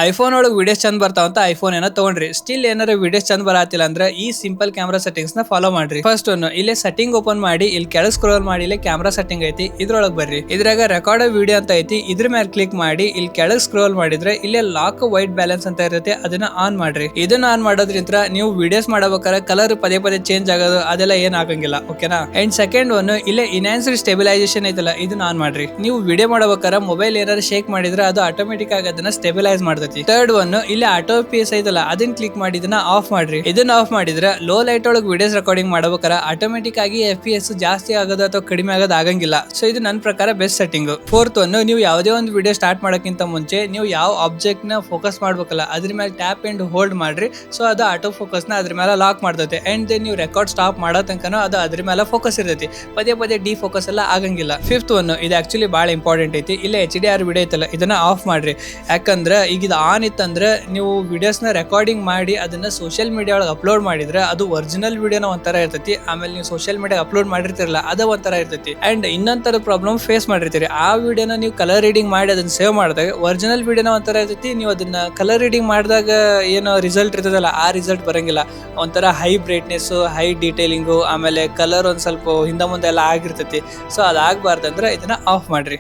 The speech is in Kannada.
ಐಫೋನ್ ಒಳಗೆ ವಿಡಿಯೋಸ್ ಚಂದ ಬರ್ತಾವಂತ ಐಫೋನ್ ಏನೋ ತಗೊಂಡ್ರಿ. ಸ್ಟಿಲ್ ಏನಾರ ವಿಡಿಯೋಸ್ ಚಂದ ಬರತ್ತಿಲ್ಲ ಅಂದ್ರೆ ಈ ಸಿಂಪಲ್ ಕ್ಯಾಮ್ರಾ ಸೆಟ್ಟಿಂಗ್ಸ್ ನ ಫಾಲೋ ಮಾಡ್ರಿ. ಫಸ್ಟ್ ಇಲ್ಲೇ ಸೆಟ್ಟಿಂಗ್ ಓಪನ್ ಮಾಡಿ ಇಲ್ಲಿ ಕೆಳಗೆ ಸ್ಕ್ರೋಲ್ ಮಾಡಿ ಇಲ್ಲಿ ಕ್ಯಾಮ್ರಾ ಸೆಟ್ಟಿಂಗ್ ಐತಿ, ಇದ್ರೊಳಗೆ ಬರ್ರಿ. ಇದ್ರಾಗ ರೆಕಾರ್ಡ್ ವಿಡಿಯೋ ಅಂತ ಐತಿ, ಇದ್ರ ಮೇಲೆ ಕ್ಲಿಕ್ ಮಾಡಿ ಇಲ್ಲಿ ಕೆಳಗೆ ಸ್ಕ್ರೋಲ್ ಮಾಡಿದ್ರೆ ಇಲ್ಲೇ ಲಾಕ್ ವೈಟ್ ಬ್ಯಾಲೆನ್ಸ್ ಅಂತ ಇರುತ್ತೆ, ಅದನ್ನ ಆನ್ ಮಾಡ್ರಿ. ಇದನ್ನ ಆನ್ ಮಾಡೋದ್ರಿಂದ ನೀವು ವಿಡಿಯೋಸ್ ಮಾಡಬೇಕಾದ್ರೆ ಕಲರ್ ಪದೇ ಪದೇ ಚೇಂಜ್ ಆಗೋದು ಅದೆಲ್ಲ ಏನ್ ಆಗಂಗಿಲ್ಲ. ಓಕೆನಾ. ಅಂಡ್ ಸೆಕೆಂಡ್ ಇಲ್ಲೇ ಇನ್ಹಾನ್ಸ್ಡ್ ಸ್ಟೆಬಿಲೈಸೇಷನ್ ಐತಲ್ಲ, ಇದನ್ನ ಆನ್ ಮಾಡ್ರಿ. ನೀವು ವಿಡಿಯೋ ಮಾಡಬೇಕಾದ್ರೆ ಮೊಬೈಲ್ ಏನಾದ್ರು ಶೇಕ್ ಮಾಡಿದ್ರೆ ಅದು ಆಟೋಮೆಟಿಕ್ ಆಗಿ ಅದನ್ನ ಸ್ಟೆಬಿಲೈಸ್ ಮಾಡ್ತೈತಿ. ಥರ್ಡ್ ಇಲ್ಲಿ ಆಟೋ ಪಿಎಸ್ ಐತಲ್ಲ, ಅದನ್ನ ಕ್ಲಿಕ್ ಮಾಡಿ ಇದನ್ನ ಆಫ್ ಮಾಡ್ರಿ. ಇದನ್ನ ಆಫ್ ಮಾಡಿದ್ರೆ ಲೋ ಲೈಟ್ ಒಳಗೆ ವಿಡಿಯೋಸ್ ರೆಕಾರ್ಡಿಂಗ್ ಮಾಡಬೇಕಾದ್ರೆ ಆಟೋಮೆಟಿಕ್ ಆಗಿ FPS ಜಾಸ್ತಿ ಆಗೋದು ಅಥವಾ ಕಡಿಮೆ ಆಗೋದು ಆಗಂಗಿಲ್ಲ. ಸೊ ಇದು ನನ್ನ ಪ್ರಕಾರ ಬೆಸ್ಟ್ ಸೆಟ್ಟಿಂಗ್. ಫೋರ್ತ್ ನೀವು ಯಾವುದೇ ಒಂದು ವಿಡಿಯೋ ಸ್ಟಾರ್ಟ್ ಮಾಡೋಕ್ಕಿಂತ ಮುಂಚೆ ನೀವು ಯಾವ ಆಬ್ಜೆಕ್ಟ್ ನ ಫೋಕಸ್ ಮಾಡ್ಬೇಕಲ್ಲ ಅದ್ರ ಮೇಲೆ ಟ್ಯಾಪ್ ಅಂಡ್ ಹೋಲ್ಡ್ ಮಾಡ್ರಿ. ಸೊ ಅದು ಆಟೋ ಫೋಕಸ್ ನ ಅದ್ರ ಮೇಲೆ ಲಾಕ್ ಮಾಡ್ತೈತೆ. ಅಂಡ್ ದೆನ್ ನೀವು ರೆಕಾರ್ಡ್ ಸ್ಟಾಪ್ ಮಾಡೋ ತನಕನೂ ಅದು ಅದ್ರ ಮೇಲೆ ಫೋಕಸ್ ಇರ್ತೈತಿ, ಪದೇ ಪದೇ ಡಿ ಫೋಕಸ್ ಎಲ್ಲ ಆಗಂಗಿಲ್ಲ. ಫಿಫ್ತ್ ಇದು ಆಕ್ಚುಲಿ ಬಹಳ ಇಂಪಾರ್ಟೆಂಟ್ ಐತಿ. ಇಲ್ಲ HDR ವಿಡಿಯೋ ಐತಲ್ಲ ಇದನ್ನ ಆಫ್ ಮಾಡ್ರಿ. ಯಾಕಂದ್ರೆ ಈಗ ಇದು ಆನ್ ಇತ್ತಂದ್ರೆ ನೀವು ವಿಡಿಯೋಸ್ ನ ರೆಕಾರ್ಡಿಂಗ್ ಮಾಡಿ ಅದನ್ನ ಸೋಷಿಯಲ್ ಮೀಡಿಯಾ ಒಳಗೆ ಅಪ್ಲೋಡ್ ಮಾಡಿದ್ರೆ ಅದು ಒರಿಜಿನಲ್ ವಿಡಿಯೋನ ಒಂಥರ ಇರ್ತೈತಿ. ಆಮೇಲೆ ನೀವು ಸೋಷಿಯಲ್ ಮೀಡಿಯಾ ಅಪ್ಲೋಡ್ ಮಾಡಿರ್ತಿರಲ್ಲ ಅದು ಒಂಥರ ಇರ್ತೈತಿ. ಅಂಡ್ ಇನ್ನೊಂಥರ ಪ್ರಾಬ್ಲಮ್ ಫೇಸ್ ಮಾಡಿರ್ತೀರಿ. ಆ ವಿಡಿಯೋನ ನೀವು ಕಲರ್ ರೀಡಿಂಗ್ ಮಾಡಿ ಅದನ್ನ ಸೇವ್ ಮಾಡಿದಾಗ ಒರಿಜಿನಲ್ ವಿಡಿಯೋನ ಒಂಥರ ಇರ್ತೈತಿ. ನೀವು ಅದನ್ನ ಕಲರ್ ರೀಡಿಂಗ್ ಮಾಡಿದಾಗ ಏನೋ ರಿಸಲ್ಟ್ ಇರ್ತದಲ್ಲ ಆ ರಿಸಲ್ಟ್ ಬರಂಗಿಲ್ಲ. ಒಂಥರ ಹೈ ಬ್ರೈಟ್ನೆಸ್, ಹೈ ಡೀಟೇಲಿಂಗು, ಆಮೇಲೆ ಕಲರ್ ಒಂದ್ ಸ್ವಲ್ಪ ಹಿಂದೆ ಮುಂದೆ ಎಲ್ಲ ಆಗಿರ್ತೈತಿ. ಸೊ ಅದಾಗಬಾರ್ದಂದ್ರೆ ಇದನ್ನ ಆಫ್ ಮಾಡ್ರಿ.